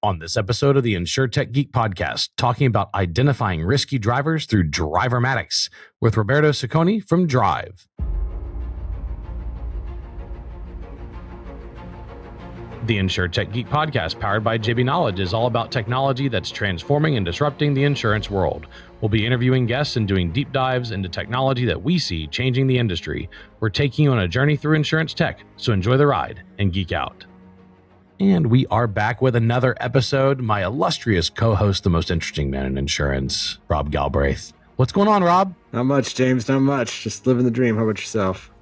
On this episode of the Insurtech Geek Podcast, talking about identifying risky drivers through Drivermatics with Roberto Sicconi from Dreyev. The Insurtech Geek Podcast, powered by JB Knowledge, is all about technology that's transforming and disrupting the insurance world. We'll be interviewing guests and doing deep dives into technology that we see changing the industry. We're taking you on a journey through insurance tech, so enjoy the ride and geek out. And we are back with another episode. My illustrious co-host, the most interesting man in insurance, Rob Galbraith. What's going on, Rob? Not much, James. Not much. Just living the dream. How about yourself?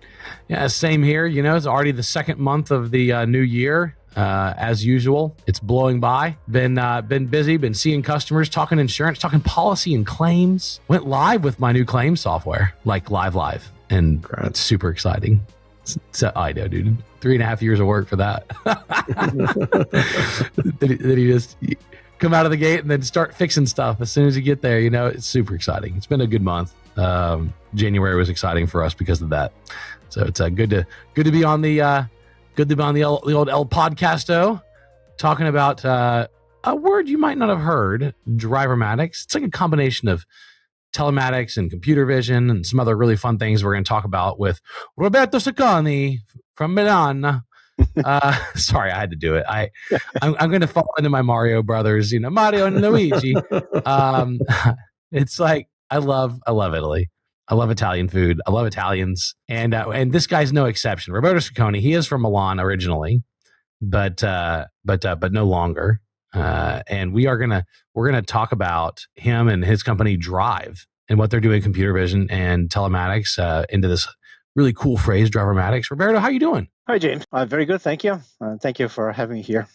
Yeah, same here. You know, it's already the second month of the new year. As usual, it's blowing by. Been busy. Been seeing customers, talking insurance, talking policy and claims. Went live with my new claims software, like live, and it's super exciting. So I know, dude. 3.5 years of work for that. Then you just come out of the gate and then start fixing stuff as soon as you get there. You know, it's super exciting. It's been a good month. January was exciting for us because of that. So it's good to be on the old El Podcasto, talking about a word you might not have heard, Drivermatics. It's like a combination of telematics and computer vision and some other really fun things we're going to talk about with Roberto Sicconi from Milan. Sorry, I had to do it. I'm going to fall into my Mario brothers, Mario and Luigi. It's like I love Italy. I love Italian food. I love Italians, and this guy's no exception. Roberto Sicconi. He is from Milan originally, but no longer. And we're gonna talk about him and his company Dreyev and what they're doing in computer vision and telematics into this really cool phrase, Drivermatics. Roberto, how you doing? Hi, James. Very good. Thank you. Thank you for having me here.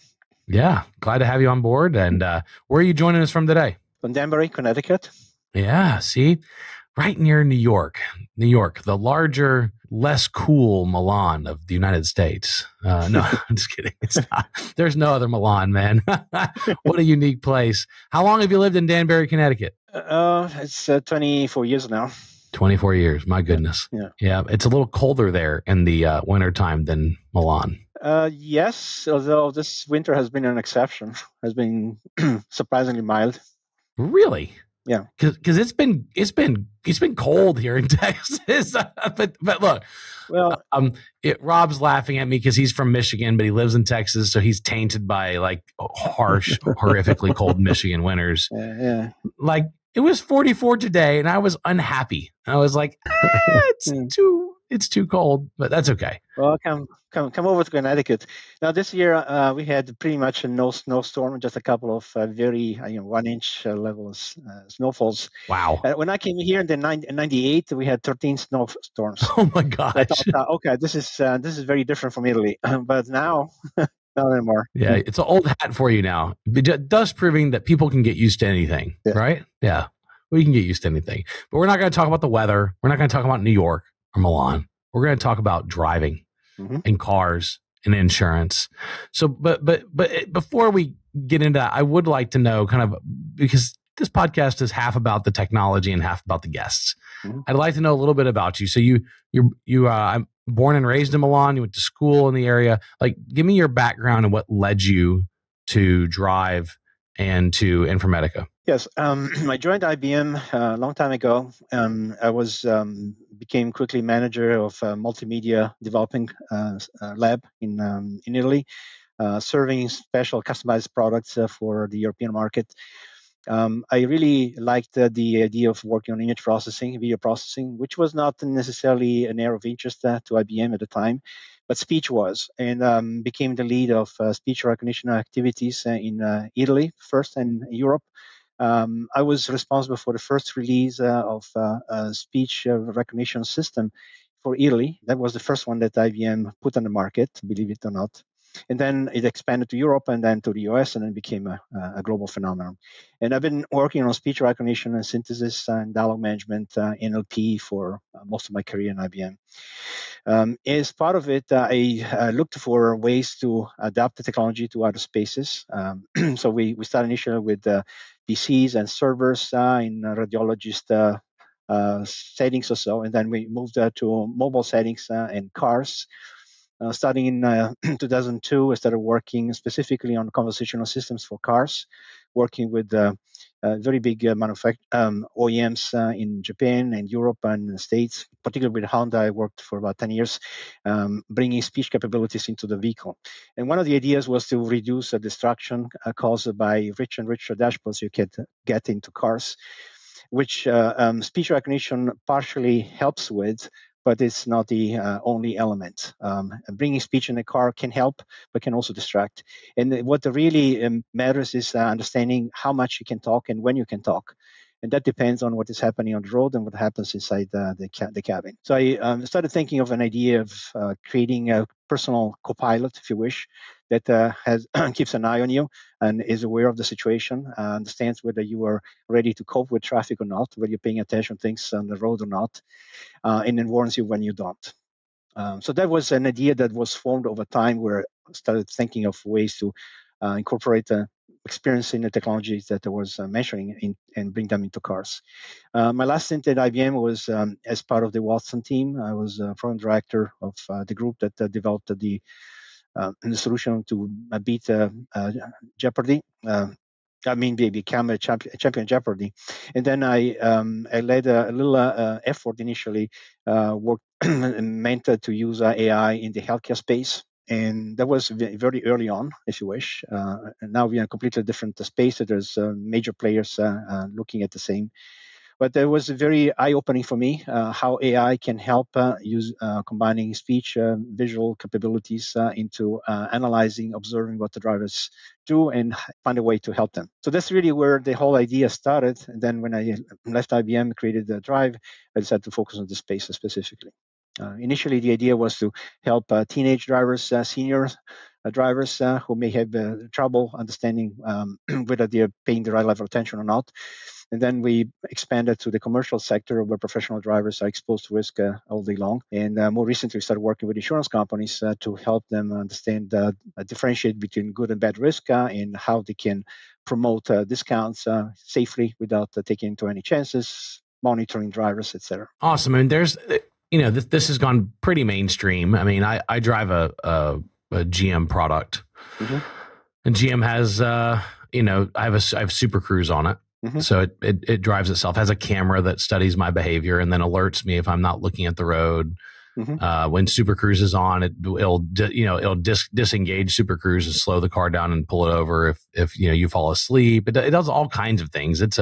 Yeah, glad to have you on board. And where are you joining us from today? From Danbury, Connecticut. Yeah, see? Right near New York, the larger, less cool Milan of the United States. No, I'm just kidding. It's not. There's no other Milan, man. What a unique place. How long have you lived in Danbury, Connecticut? It's 24 years now. 24 years. My goodness. Yeah. It's a little colder there in the wintertime than Milan. Yes, although this winter has been an exception. Has been surprisingly mild. Really? Yeah, because it's been cold here in Texas. but look, well, Rob's laughing at me because he's from Michigan, but he lives in Texas, so he's tainted by like harsh, horrifically cold Michigan winters. Yeah. Like it was 44 today, and I was unhappy. I was like, it's too cold, but that's okay. Well, come over to Connecticut. Now this year we had pretty much no snowstorm, just a couple of very 1 inch level snowfalls. Wow! When I came here in the 98, we had 13 snowstorms. Oh my gosh! I thought, okay, this is very different from Italy, but now. Not anymore. Yeah, it's an old hat for you now. Thus proving that people can get used to anything, right? Yeah, we can get used to anything. But we're not going to talk about the weather. We're not going to talk about New York or Milan. We're going to talk about driving and cars and insurance. So, but before we get into that, I would like to know kind of, because this podcast is half about the technology and half about the guests. I'd like to know a little bit about you. So I'm born and raised in Milan. You went to school in the area. Like, give me your background and what led you to Dreyev and to Informatica. Yes, I joined IBM a long time ago. I became quickly manager of a multimedia developing lab in Italy, serving special customized products for the European market. I really liked the idea of working on image processing, video processing, which was not necessarily an area of interest to IBM at the time, but speech was, and became the lead of speech recognition activities in Italy first and Europe. I was responsible for the first release of a speech recognition system for Italy. That was the first one that IBM put on the market, believe it or not. And then it expanded to Europe and then to the US and then became a global phenomenon. And I've been working on speech recognition and synthesis and dialogue management, NLP, for most of my career in IBM. As part of it, I looked for ways to adapt the technology to other spaces. So we started initially with PCs and servers in radiologist settings or so, and then we moved to mobile settings and cars. Starting in 2002, I started working specifically on conversational systems for cars, working with very big OEMs in Japan and Europe and the States. Particularly with Honda, I worked for about 10 years, bringing speech capabilities into the vehicle. And one of the ideas was to reduce the distraction caused by richer and richer dashboards you could get into cars, which speech recognition partially helps with, but it's not the only element. Bringing speech in a car can help, but can also distract. And what really matters is understanding how much you can talk and when you can talk. And that depends on what is happening on the road and what happens inside the cabin. So I started thinking of an idea of creating a personal co-pilot, if you wish, that has keeps an eye on you and is aware of the situation, understands whether you are ready to cope with traffic or not, whether you're paying attention to things on the road or not, and then warns you when you don't. So that was an idea that was formed over time where I started thinking of ways to incorporate experience in the technologies that I was mentioning and bring them into cars. My last stint at IBM was as part of the Watson team. I was program director of the group that developed the solution to beat Jeopardy. Become a champion Jeopardy. And then I led a little effort initially, worked meant to use AI in the healthcare space. And that was very early on, if you wish. And now we're in a completely different space. So there's major players looking at the same. But it was very eye-opening for me how AI can help use combining speech, visual capabilities into analyzing, observing what the drivers do, and find a way to help them. So that's really where the whole idea started. And then when I left IBM, created the Drive, I decided to focus on this space specifically. Initially, the idea was to help teenage drivers, senior drivers who may have trouble understanding whether they're paying the right level of attention or not. And then we expanded to the commercial sector where professional drivers are exposed to risk all day long. And more recently, we started working with insurance companies to help them understand, differentiate between good and bad risk and how they can promote discounts safely without taking into any chances, monitoring drivers, etc. Awesome. I mean, there's, this has gone pretty mainstream. I mean, I drive a GM product, and GM has, I have Super Cruise on it. So it drives itself, has a camera that studies my behavior and then alerts me if I'm not looking at the road. When Super Cruise is on, it'll disengage Super Cruise and slow the car down and pull it over if you fall asleep. It does all kinds of things. It's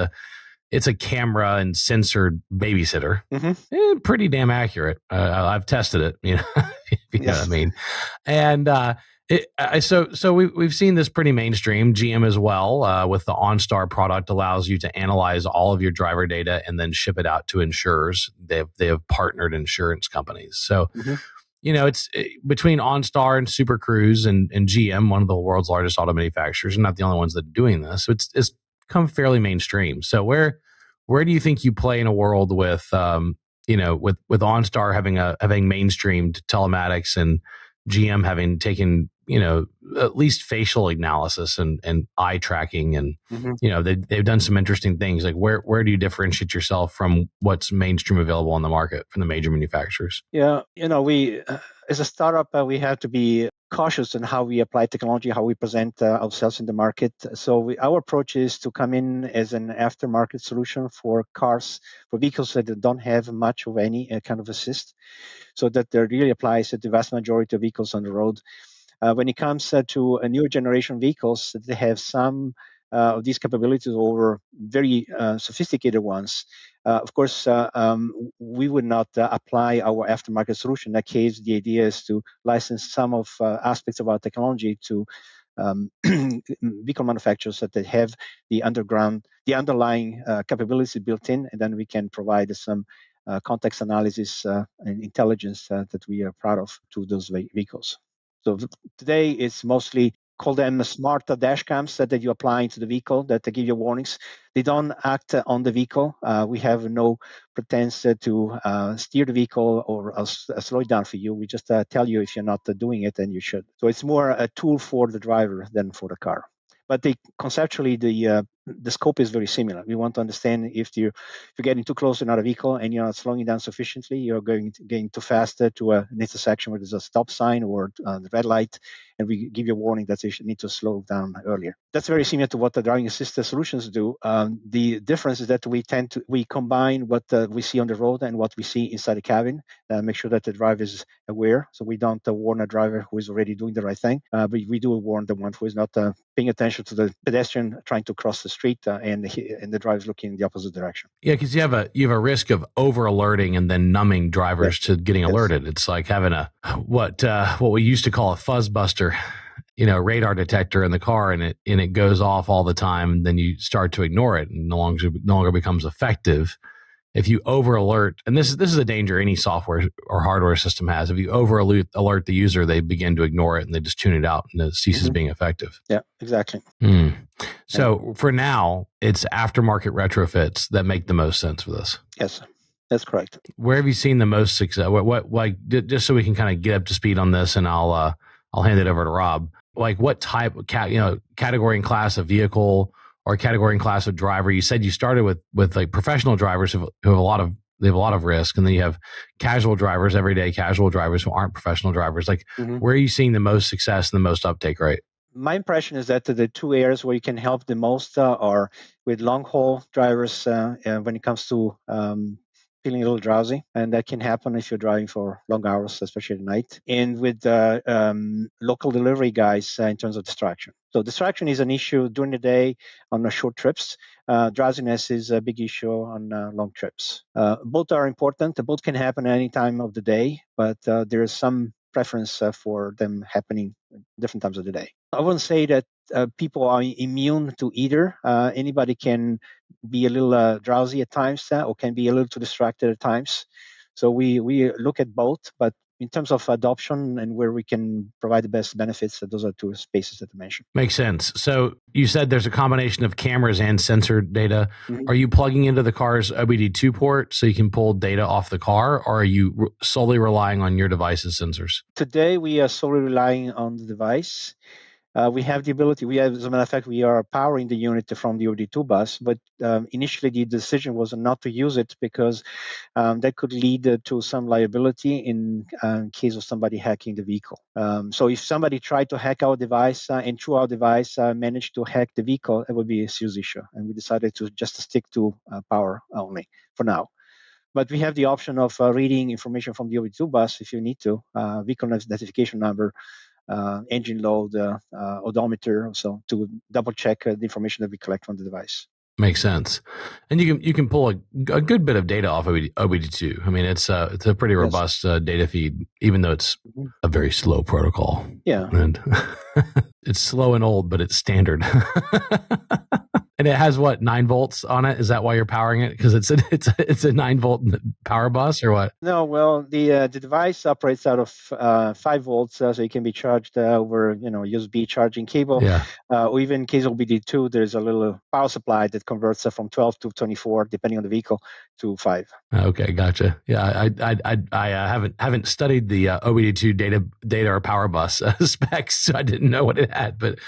a camera and censored babysitter. Pretty damn accurate. I've tested it. You know what I mean. And so we've seen this pretty mainstream. GM as well, with the OnStar product, allows you to analyze all of your driver data and then ship it out to insurers. They have partnered insurance companies. So, it's between OnStar and Super Cruise and GM, one of the world's largest auto manufacturers, and not the only ones that are doing this. So it's come fairly mainstream. So where do you think you play in a world with with OnStar having mainstreamed telematics and GM having taken at least facial analysis and eye tracking, and they've done some interesting things. Like where do you differentiate yourself from what's mainstream available on the market from the major manufacturers? Yeah, we as a startup we have to be cautious in how we apply technology, how we present ourselves in the market. So our approach is to come in as an aftermarket solution for cars, for vehicles that don't have much of any kind of assist, so that there really applies to the vast majority of vehicles on the road. When it comes to a newer generation vehicles, they have some of these capabilities over very sophisticated ones. Of course, we would not apply our aftermarket solution. In that case, the idea is to license some of aspects of our technology to vehicle manufacturers that they have the underlying capabilities built in, and then we can provide some context analysis and intelligence that we are proud of to those vehicles. So today it's mostly call them smart dash cams that you apply into the vehicle that give you warnings. They don't act on the vehicle. We have no pretense to steer the vehicle or slow it down for you. We just tell you if you're not doing it, then you should. So it's more a tool for the driver than for the car. But conceptually, the the scope is very similar. We want to understand if you're getting too close to another vehicle and you're not slowing down sufficiently, you're getting too fast to an intersection where there's a stop sign or the red light, and we give you a warning that you need to slow down earlier. That's very similar to what the driving assisted solutions do. The difference is that we combine what we see on the road and what we see inside the cabin, make sure that the driver is aware. So we don't warn a driver who is already doing the right thing, but we do warn the one who is not paying attention to the pedestrian trying to cross the street and the driver is looking in the opposite direction. Yeah, because you have a risk of over alerting and then numbing drivers to getting alerted. It's like having what we used to call a fuzz buster, radar detector in the car, and it goes off all the time. And then you start to ignore it, and no longer becomes effective. If you over alert, and this is a danger any software or hardware system has. If you over alert the user, they begin to ignore it and they just tune it out, and it ceases being effective. Yeah, exactly. So for now, it's aftermarket retrofits that make the most sense for this. Yes, that's correct. Where have you seen the most success? What just so we can kind of get up to speed on this, and I'll hand it over to Rob. Like what type of category and class of vehicle or category and class of driver? You said you started with like professional drivers who have a lot of risk, and then you have casual drivers, everyday casual drivers who aren't professional drivers. Like where are you seeing the most success and the most uptake rate? My impression is that the two areas where you can help the most are with long haul drivers when it comes to feeling a little drowsy, and that can happen if you're driving for long hours, especially at night, and with local delivery guys in terms of distraction. So distraction is an issue during the day on short trips. Drowsiness is a big issue on long trips. Both are important. Both can happen at any time of the day, but there is some preference for them happening different times of the day. I wouldn't say that people are immune to either. Anybody can be a little drowsy at times or can be a little too distracted at times. So we look at both, but in terms of adoption and where we can provide the best benefits, those are two spaces that I mentioned. Makes sense. So you said there's a combination of cameras and sensor data. Are you plugging into the car's OBD2 port so you can pull data off the car, or are you solely relying on your device's sensors? Today, we are solely relying on the device. We have the ability, as a matter of fact, we are powering the unit from the OBD2 bus, but initially the decision was not to use it because that could lead to some liability in case of somebody hacking the vehicle. So if somebody tried to hack our device and through our device managed to hack the vehicle, it would be a serious issue. And we decided to just stick to power only for now. But we have the option of reading information from the OBD2 bus if you need to, vehicle identification number, engine load, odometer, so to double check the information that we collect from the device. Makes sense, and you can pull a good bit of data off OBD2. I mean, it's a pretty robust data feed, even though it's a very slow protocol. Yeah, and it's slow and old, but it's standard. And it has 9 volts on it? Is that why you're powering it? Because it's a 9-volt power bus, or what? No, well, the device operates out of 5 volts, so it can be charged over USB charging cable. Yeah. Or even in case of OBD2, there's a little power supply that converts from 12 to 24, depending on the vehicle, to 5. Okay, gotcha. Yeah, I haven't studied the OBD2 data or power bus specs, so I didn't know what it had. But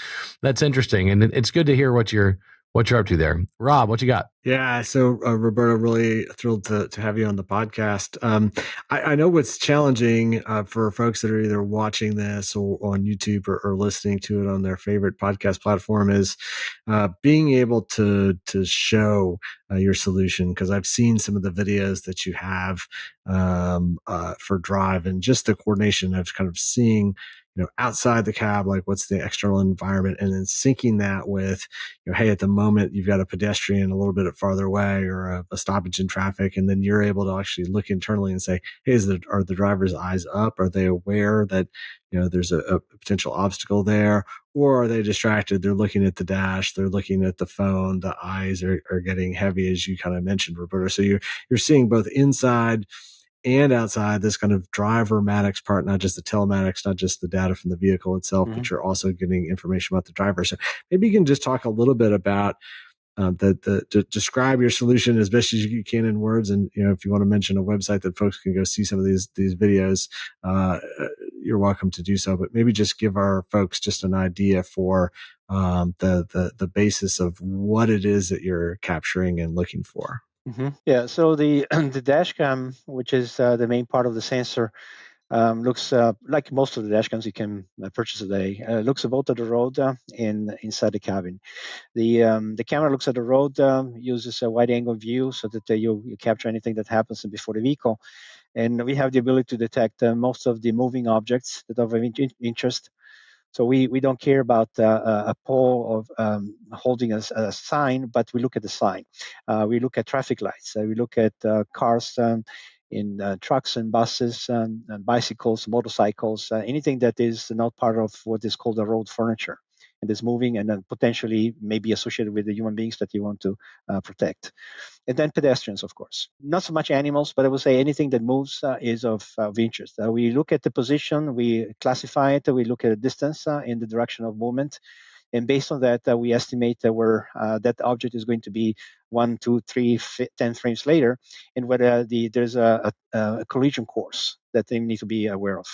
that's interesting, and it's good to hear what you're up to there. Rob, what you got? Yeah, so Roberto, really thrilled to have you on the podcast. I know what's challenging for folks that are either watching this or on YouTube or listening to it on their favorite podcast platform is being able to show your solution, because I've seen some of the videos that you have for Drive, and just the coordination of kind of seeing outside the cab, like what's the external environment, and then syncing that with, hey, at the moment you've got a pedestrian a little bit farther away or a stoppage in traffic, and then you're able to actually look internally and say, hey, are the driver's eyes up? Are they aware that there's a potential obstacle there, or are they distracted? They're looking at the dash, they're looking at the phone, the eyes are getting heavy, as you kind of mentioned, Roberto. So you're seeing both inside and outside this kind of Drivermatics part, not just the telematics, not just the data from the vehicle itself, but you're also getting information about the driver. So maybe you can just talk a little bit about to describe your solution as best as you can in words. And, if you want to mention a website that folks can go see some of these videos, you're welcome to do so. But maybe just give our folks just an idea for the basis of what it is that you're capturing and looking for. Yeah, so the the dash cam, which is the main part of the sensor, looks like most of the dash cams you can purchase today. Looks both at the road and inside the cabin. The camera looks at the road, uses a wide angle view so that you capture anything that happens before the vehicle, and we have the ability to detect most of the moving objects that are of interest. So we don't care about a pole of holding a sign, but we look at the sign. We look at traffic lights. We look at cars in trucks and buses and bicycles, motorcycles, anything that is not part of what is called the road furniture and is moving and then potentially maybe associated with the human beings that you want to protect. And then pedestrians, of course. Not so much animals, but I would say anything that moves is of interest. We look at the position, we classify it, we look at the distance in the direction of movement. And based on that, we estimate where that object is going to be 1, 2, 3, 10 frames later, and whether there's a collision course that they need to be aware of.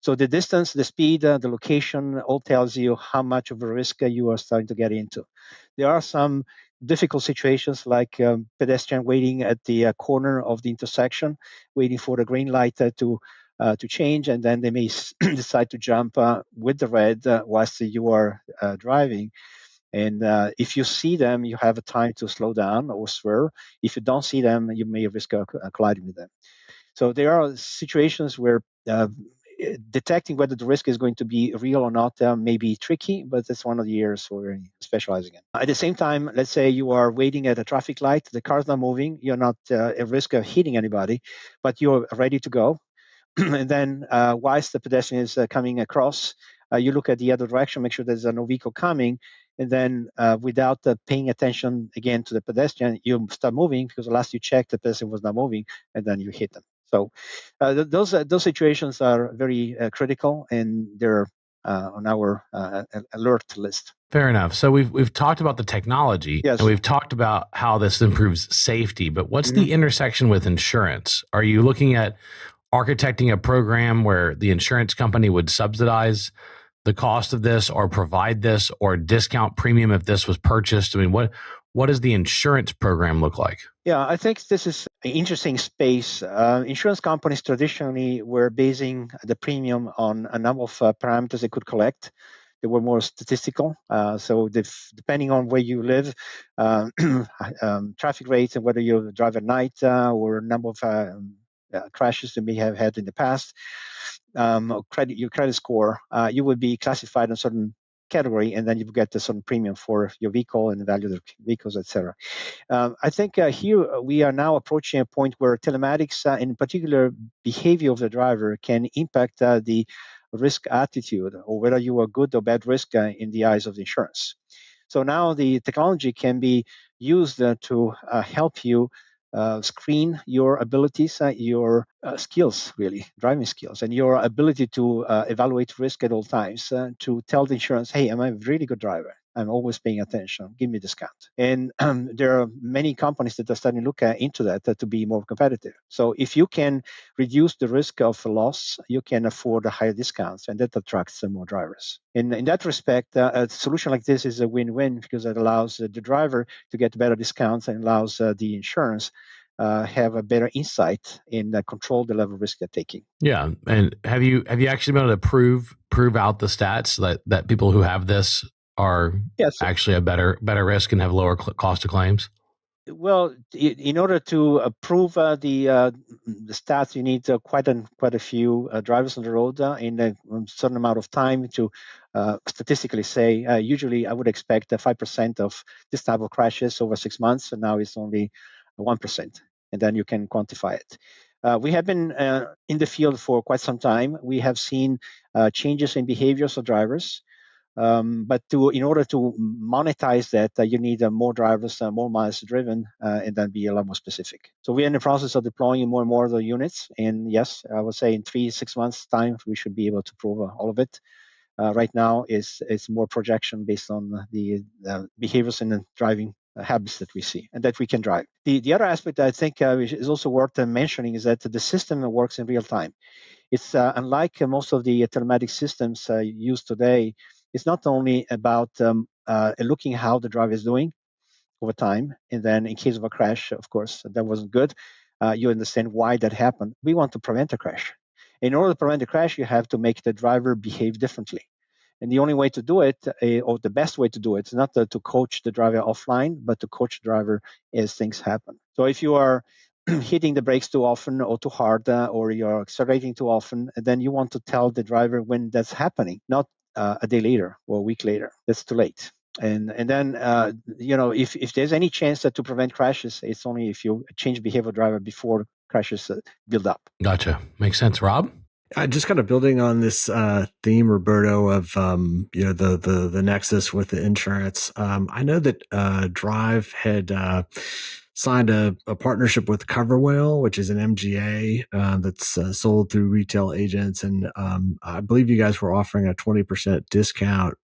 So the distance, the speed, the location all tells you how much of a risk you are starting to get into. There are some difficult situations like pedestrian waiting at the corner of the intersection, waiting for the green light to change, and then they may decide to jump with the red whilst you are driving. And if you see them, you have a time to slow down or swerve. If you don't see them, you may risk colliding with them. So there are situations where detecting whether the risk is going to be real or not may be tricky, but that's one of the areas we're specializing in. At the same time, let's say you are waiting at a traffic light, the car's not moving, you're not at risk of hitting anybody, but you're ready to go. And then whilst the pedestrian is coming across, you look at the other direction, make sure there's no vehicle coming, and then without paying attention again to the pedestrian, you start moving because last you checked the pedestrian was not moving, and then you hit them. So those situations are very critical, and they're on our alert list. Fair enough. So we've talked about the technology, Yes. and we've talked about how this improves safety. But what's the intersection with insurance? Are you looking at architecting a program where the insurance company would subsidize the cost of this, or provide this, or discount premium if this was purchased? I mean, what does the insurance program look like? Yeah, I think this is an interesting space. Insurance companies traditionally were basing the premium on a number of parameters they could collect. They were more statistical. So depending on where you live, traffic rates and whether you drive at night or a number of crashes you may have had in the past, your credit score, you would be classified in a certain category, and then you get a certain premium for your vehicle and the value of the vehicles, etc. I think here we are now approaching a point where telematics, in particular behavior of the driver, can impact the risk attitude, or whether you are good or bad risk in the eyes of the insurance. So now the technology can be used to help you screen your abilities, your skills, really, driving skills, and your ability to evaluate risk at all times to tell the insurance, hey, I'm a really good driver. I'm always paying attention. Give me a discount. And there are many companies that are starting to look into that to be more competitive. So if you can reduce the risk of loss, you can afford higher discounts, and that attracts more drivers. In that respect, a solution like this is a win-win because it allows the driver to get better discounts and allows the insurance have a better insight and control the level of risk they're taking. Yeah, and have you actually been able to prove out the stats that people who have this are actually a better risk and have lower cost of claims? Well, in order to prove the stats, you need quite a few drivers on the road in a certain amount of time to statistically say. Usually, I would expect 5% of this type of crashes over 6 months, and now it's only 1%, and then you can quantify it. We have been in the field for quite some time. We have seen changes in behaviors of drivers. But in order to monetize that, you need more drivers, more miles driven, and then be a lot more specific. So we're in the process of deploying more and more of the units. And yes, I would say in 3-6 months' time, we should be able to prove all of it. Right now, it's more projection based on the behaviors and the driving habits that we see and that we can drive. The other aspect I think is also worth mentioning is that the system works in real time. It's unlike most of the telematic systems used today. It's not only about looking how the driver is doing over time, and then in case of a crash, of course, that wasn't good. You understand why that happened. We want to prevent a crash. In order to prevent a crash, you have to make the driver behave differently. And the only way to do it, or the best way to do it, is not to coach the driver offline, but to coach the driver as things happen. So if you are hitting the brakes too often or too hard, or you're accelerating too often, then you want to tell the driver when that's happening, not a day later or a week later. That's too late. And then if there's any chance to prevent crashes, it's only if you change behavior driver before crashes build up. Gotcha. Makes sense. Rob? Just kind of building on this theme, Roberto, of the nexus with the insurance. I know that Drive had signed a partnership with CoverWell, which is an MGA that's sold through retail agents, and I believe you guys were offering a 20% discount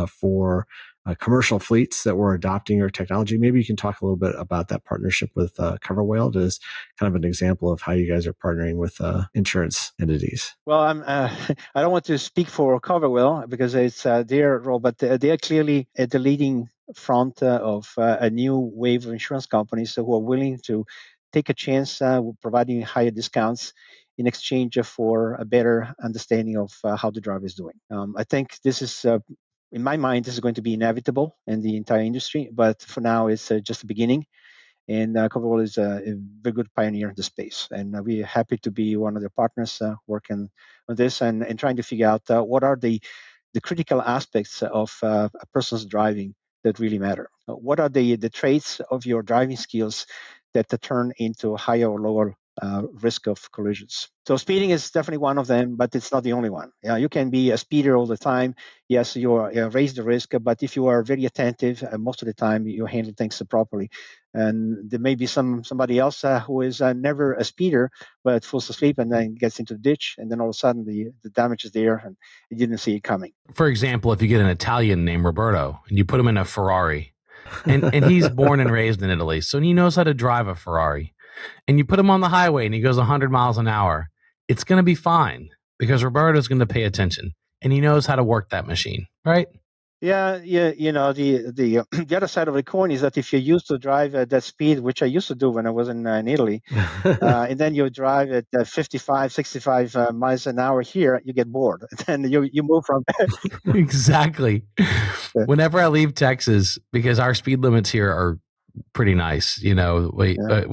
for commercial fleets that were adopting your technology. Maybe you can talk a little bit about that partnership with CoverWell as kind of an example of how you guys are partnering with insurance entities. Well, I don't want to speak for CoverWell because it's their role, but they are clearly at the leading front of a new wave of insurance companies who are willing to take a chance providing higher discounts in exchange for a better understanding of how the driver is doing. I think this is in my mind, this is going to be inevitable in the entire industry, but for now, it's just the beginning. And CoverWell is a very good pioneer in the space. And we're happy to be one of their partners working on this and trying to figure out what are the critical aspects of a person's driving that really matter. What are the traits of your driving skills that turn into higher or lower risk of collisions? So speeding is definitely one of them, but it's not the only one. You can be a speeder all the time. Yes, you raise the risk, but if you are very attentive, most of the time you handle things properly. And there may be somebody else who is never a speeder, but falls asleep and then gets into the ditch, and then all of a sudden the damage is there, and you didn't see it coming. For example, if you get an Italian named Roberto and you put him in a Ferrari, and he's born and raised in Italy, so he knows how to drive a Ferrari, and you put him on the highway and he goes 100 miles an hour, it's going to be fine because Roberto's going to pay attention and he knows how to work that machine, right? Yeah. The other side of the coin is that if you're used to drive at that speed, which I used to do when I was in Italy, and then you drive at 55, 65 miles an hour here, you get bored. And then you move from there. Exactly. Whenever I leave Texas, because our speed limits here are pretty nice. We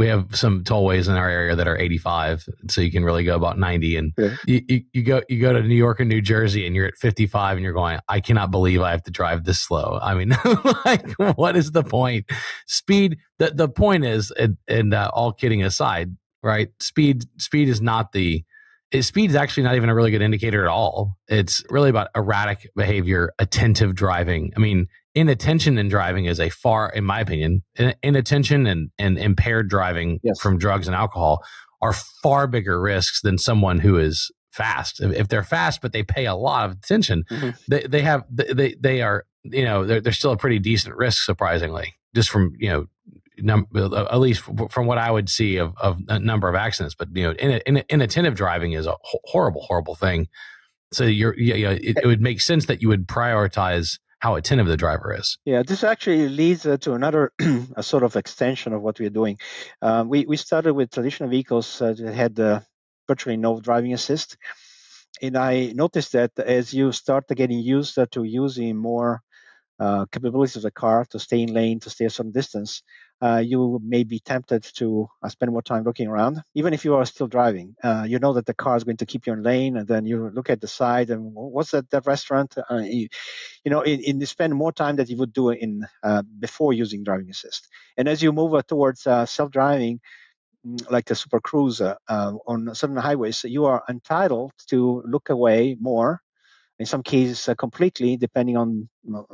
have some tollways in our area that are 85, so you can really go about 90. And you go to New York and New Jersey, and you're at 55, and you're going, I cannot believe I have to drive this slow. I mean, like, what is the point? Speed. The point is, and all kidding aside, right? Speed is not speed is actually not even a really good indicator at all. It's really about erratic behavior, attentive driving. I mean, inattention in driving is in my opinion, inattention and impaired driving from drugs and alcohol are far bigger risks than someone who is fast. If they're fast, but they pay a lot of attention, they are, they're still a pretty decent risk, surprisingly, just from, at least from what I would see of a number of accidents. But, inattentive driving is a horrible thing. So it would make sense that you would prioritize how attentive the driver is. Yeah, this actually leads to another a sort of extension of what we're doing. We started with traditional vehicles that had virtually no driving assist. And I noticed that as you start getting used to using more capabilities of the car to stay in lane, to stay a certain distance, you may be tempted to spend more time looking around, even if you are still driving. You know that the car is going to keep you in lane, and then you look at the side and what's that restaurant? You spend more time that you would do in before using driving assist. And as you move towards self-driving, like the Super Cruise on certain highways, you are entitled to look away more. In some cases, completely, depending on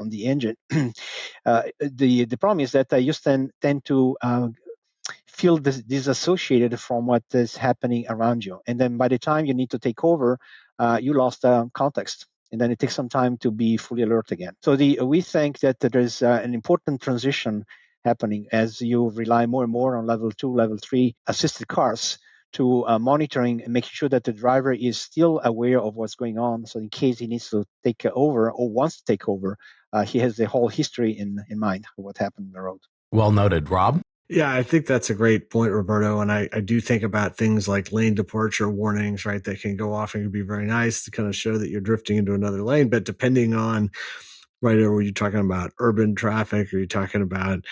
the engine. The problem is that you tend to feel disassociated from what is happening around you, and then by the time you need to take over, you lost context, and then it takes some time to be fully alert again. So we think that there's an important transition happening as you rely more and more on level 2, level 3 assisted cars to monitoring and making sure that the driver is still aware of what's going on. So in case he needs to take over or wants to take over, he has the whole history in mind of what happened on the road. Well noted, Rob. Yeah, I think that's a great point, Roberto. And I do think about things like lane departure warnings, right? That can go off and can be very nice to kind of show that you're drifting into another lane. But depending on, right, or were you talking about urban traffic? Or are you talking about,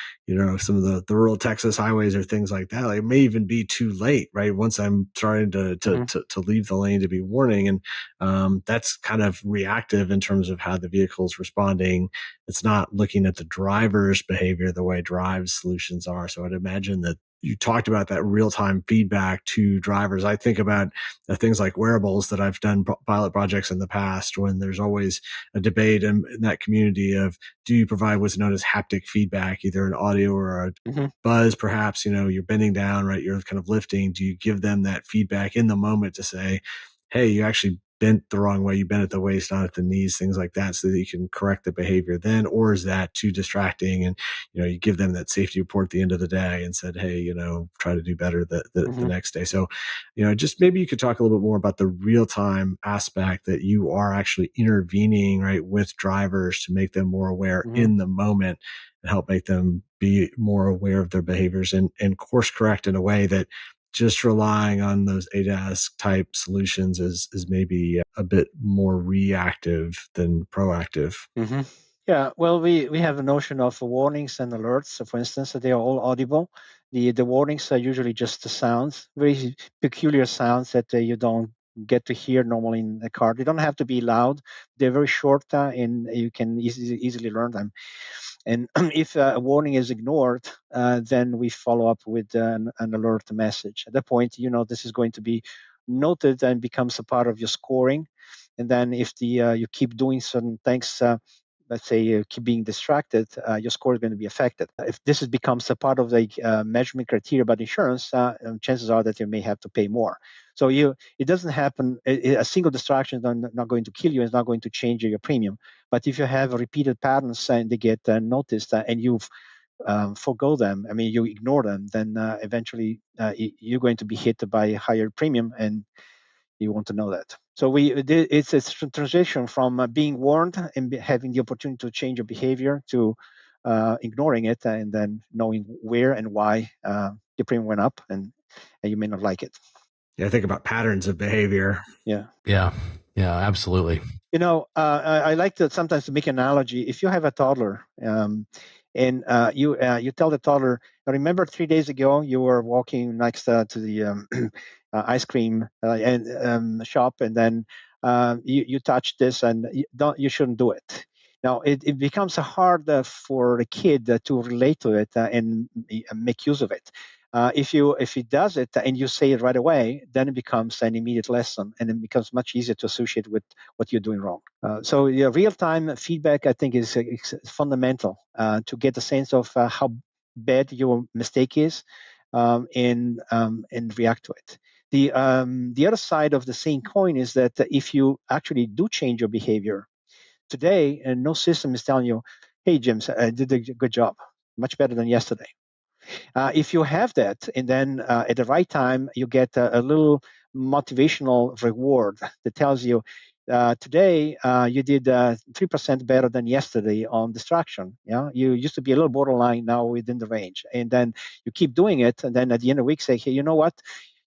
some of the rural Texas highways or things like that? Like it may even be too late, right? Once I'm starting to leave the lane to be warning. And that's kind of reactive in terms of how the vehicle's responding. It's not looking at the driver's behavior the way Drive's solutions are. So I'd imagine that you talked about that real-time feedback to drivers. I think about things like wearables that I've done pilot projects in the past when there's always a debate in that community of, do you provide what's known as haptic feedback, either an audio or a buzz, perhaps, you're bending down, right? You're kind of lifting. Do you give them that feedback in the moment to say, hey, you actually bent the wrong way, you bent at the waist, not at the knees, things like that, so that you can correct the behavior then? Or is that too distracting? And, you give them that safety report at the end of the day and said, hey, try to do better the next day. So, just maybe you could talk a little bit more about the real-time aspect that you are actually intervening, right, with drivers to make them more aware in the moment and help make them be more aware of their behaviors and course correct in a way that just relying on those ADAS type solutions is maybe a bit more reactive than proactive. Yeah, well, we have a notion of warnings and alerts. So for instance, they are all audible. The warnings are usually just the sounds, very peculiar sounds that you don't get to hear normally in a car. They don't have to be loud. They're very short and you can easily learn them. And if a warning is ignored, then we follow up with an alert message. At that point, this is going to be noted and becomes a part of your scoring. And then if you keep doing certain things, let's say you keep being distracted, your score is going to be affected. If this becomes a part of the measurement criteria about insurance, chances are that you may have to pay more. So it doesn't happen. A single distraction is not going to kill you. It's not going to change your premium. But if you have repeated patterns and they get noticed and you forgo them, you ignore them, then eventually you're going to be hit by a higher premium, and you want to know that. So it's a transition from being warned and having the opportunity to change your behavior to ignoring it and then knowing where and why your premium went up, and you may not like it. Yeah, think about patterns of behavior. Yeah, absolutely. I like to sometimes to make an analogy. If you have a toddler and you tell the toddler, remember 3 days ago you were walking next to the ice cream shop, and then you touched this, and you shouldn't do it. Now it becomes hard for the kid to relate to it and make use of it. If he does it and you say it right away, then it becomes an immediate lesson, and it becomes much easier to associate with what you're doing wrong. So real-time feedback, I think, is fundamental to get a sense of how bad your mistake is and react to it. The other side of the same coin is that if you actually do change your behavior today, and no system is telling you, "Hey, James, I did a good job, much better than yesterday." If you have that, and then at the right time, you get a little motivational reward that tells you, today you did 3% better than yesterday on distraction. Yeah, you used to be a little borderline, now within the range, and then you keep doing it, and then at the end of the week, say, hey, you know what?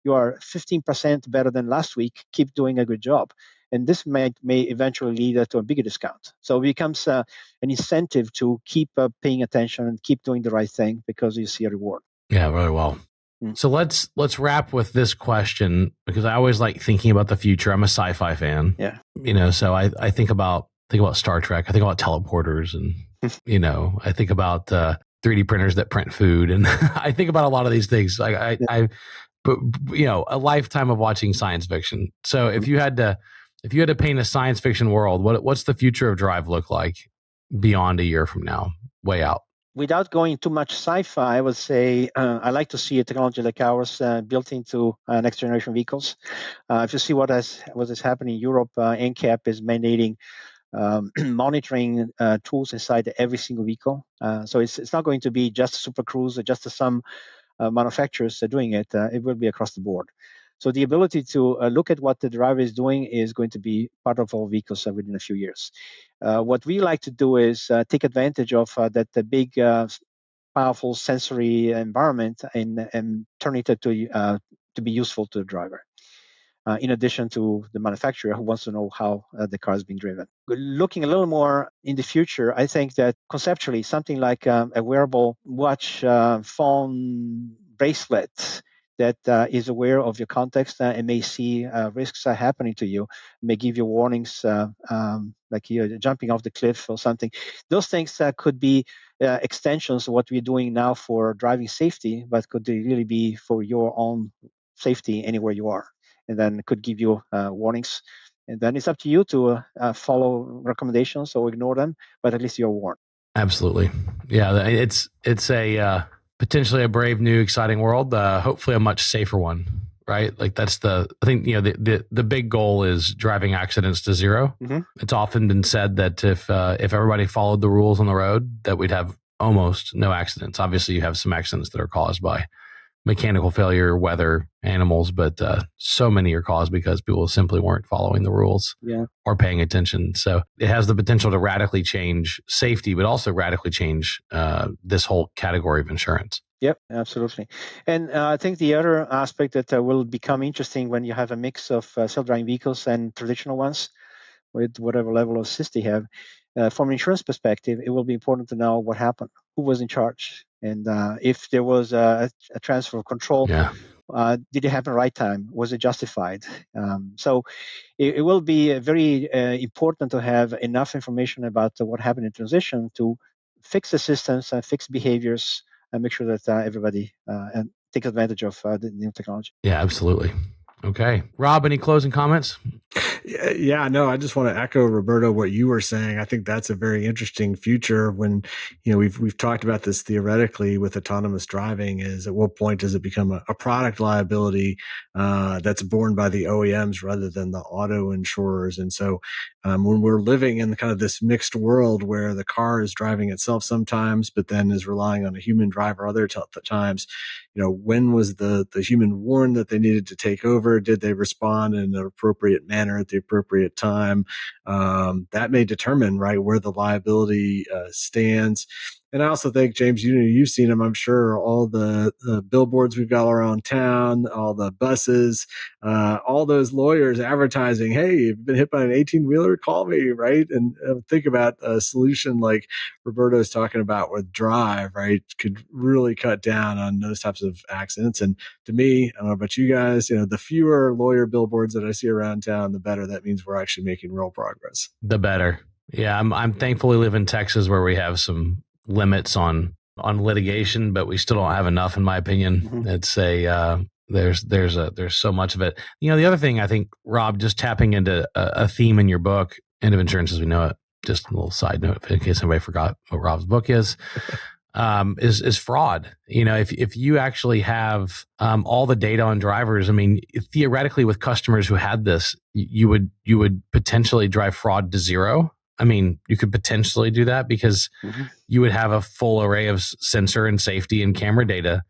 You are 15% better than last week. Keep doing a good job. And this may eventually lead to a bigger discount. So it becomes an incentive to keep paying attention and keep doing the right thing because you see a reward. Yeah, very well. So let's wrap with this question, because I always like thinking about the future. I'm a sci-fi fan. Yeah. So I think about Star Trek. I think about teleporters, and I think about 3D printers that print food, and I think about a lot of these things. But a lifetime of watching science fiction. So if you had to paint a science fiction world, what's the future of Drive look like beyond a year from now, way out? Without going too much sci-fi, I would say I like to see a technology like ours built into next generation vehicles. If you see what is happening in Europe, NCAP is mandating monitoring tools inside every single vehicle. So it's not going to be just Super Cruise or just some manufacturers are doing it. It will be across the board. So the ability to look at what the driver is doing is going to be part of all vehicles within a few years. What we like to do is take advantage of that big, powerful sensory environment and turn it to be useful to the driver. In addition to the manufacturer who wants to know how the car is being driven. Looking a little more in the future, I think that conceptually something like a wearable watch, phone, bracelet that is aware of your context and may see risks happening to you, may give you warnings like you're jumping off the cliff or something. Those things could be extensions of what we're doing now for driving safety, but could really be for your own safety anywhere you are. And then it could give you warnings. And then it's up to you to follow recommendations or ignore them, but at least you're warned. Absolutely. Yeah, it's a potentially a brave, new, exciting world. Hopefully a much safer one, right? Like I think, the big goal is driving accidents to zero. Mm-hmm. It's often been said that if everybody followed the rules on the road, that we'd have almost no accidents. Obviously, you have some accidents that are caused by mechanical failure, weather, animals, but so many are caused because people simply weren't following the rules or paying attention. So it has the potential to radically change safety, but also radically change this whole category of insurance. Yep, absolutely. And I think the other aspect that will become interesting when you have a mix of self-driving vehicles and traditional ones with whatever level of assist they have, from an insurance perspective, it will be important to know what happened, who was in charge, and if there was a transfer of control, did it happen at the right time? Was it justified? So it will be very important to have enough information about what happened in transition to fix the systems and fix behaviors and make sure that everybody takes advantage of the new technology. Yeah, absolutely. Okay. Rob, any closing comments? Yeah, no, I just want to echo, Roberto, what you were saying. I think that's a very interesting future when, we've talked about this theoretically with autonomous driving, is at what point does it become a product liability that's borne by the OEMs rather than the auto insurers? And so when we're living in kind of this mixed world where the car is driving itself sometimes, but then is relying on a human driver other times, when was the human warned that they needed to take over? Did they respond in an appropriate manner at the appropriate time? That may determine, right, where the liability stands. And I also think, James, you've seen them, I'm sure, all the billboards we've got around town, all the buses, all those lawyers advertising, hey, you've been hit by an 18-wheeler, call me, right? And think about a solution like Roberto's talking about with Drive, right? Could really cut down on those types of accidents. And to me, I don't know about you guys, the fewer lawyer billboards that I see around town, the better. That means we're actually making real progress. The better. Yeah, I'm thankfully live in Texas where we have some limits on litigation, but we still don't have enough, in my opinion. Mm-hmm. It's there's so much of it. The other thing, I think, Rob, just tapping into a theme in your book, End of Insurance as We Know It, just a little side note in case anybody forgot what Rob's book is fraud. If you actually have all the data on drivers, I mean, theoretically with customers who had this, you would potentially drive fraud to zero. I mean, you could potentially do that because you would have a full array of sensor and safety and camera data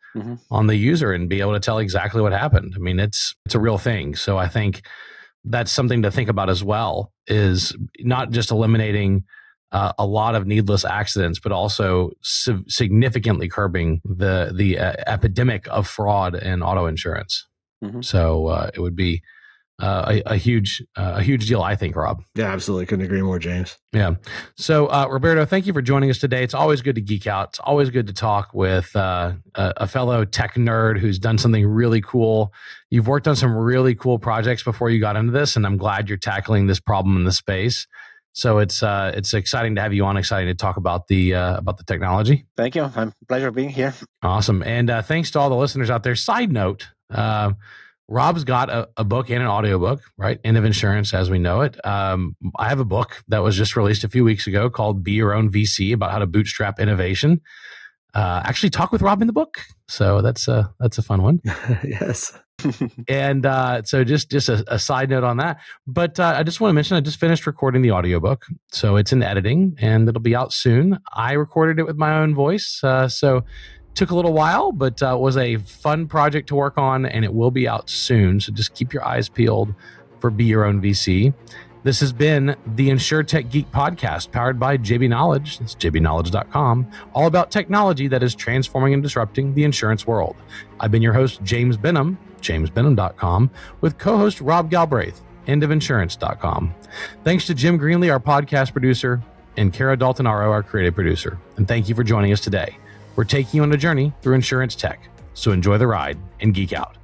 on the user and be able to tell exactly what happened. I mean, it's a real thing. So I think that's something to think about as well, is not just eliminating a lot of needless accidents, but also significantly curbing the epidemic of fraud in auto insurance. So it would be a huge deal, I think, Rob. Yeah, absolutely. Couldn't agree more, James. Yeah. So, Roberto, thank you for joining us today. It's always good to geek out. It's always good to talk with a fellow tech nerd who's done something really cool. You've worked on some really cool projects before you got into this, and I'm glad you're tackling this problem in the space. So it's exciting to have you on, exciting to talk about the technology. Thank you. I'm pleasure being here. Awesome. And thanks to all the listeners out there. Side note, Rob's got a book and an audiobook, right? End of Insurance as We Know It. I have a book that was just released a few weeks ago called Be Your Own VC, about how to bootstrap innovation. Actually talk with Rob in the book. So that's a fun one. Yes. And so just a side note on that. But I just want to mention, I just finished recording the audiobook. So it's in editing and it'll be out soon. I recorded it with my own voice. So Took a little while, but was a fun project to work on, and it will be out soon. So just keep your eyes peeled for Be Your Own VC. This has been the Insurtech Geek Podcast, powered by JB Knowledge. It's jbknowledge.com, all about technology that is transforming and disrupting the insurance world. I've been your host, James Benham, jamesbenham.com, with co-host Rob Galbraith, endofinsurance.com. Thanks to Jim Greenlee, our podcast producer, and Kara Daltonaro, our creative producer. And thank you for joining us today. We're taking you on a journey through insurance tech. So enjoy the ride and geek out.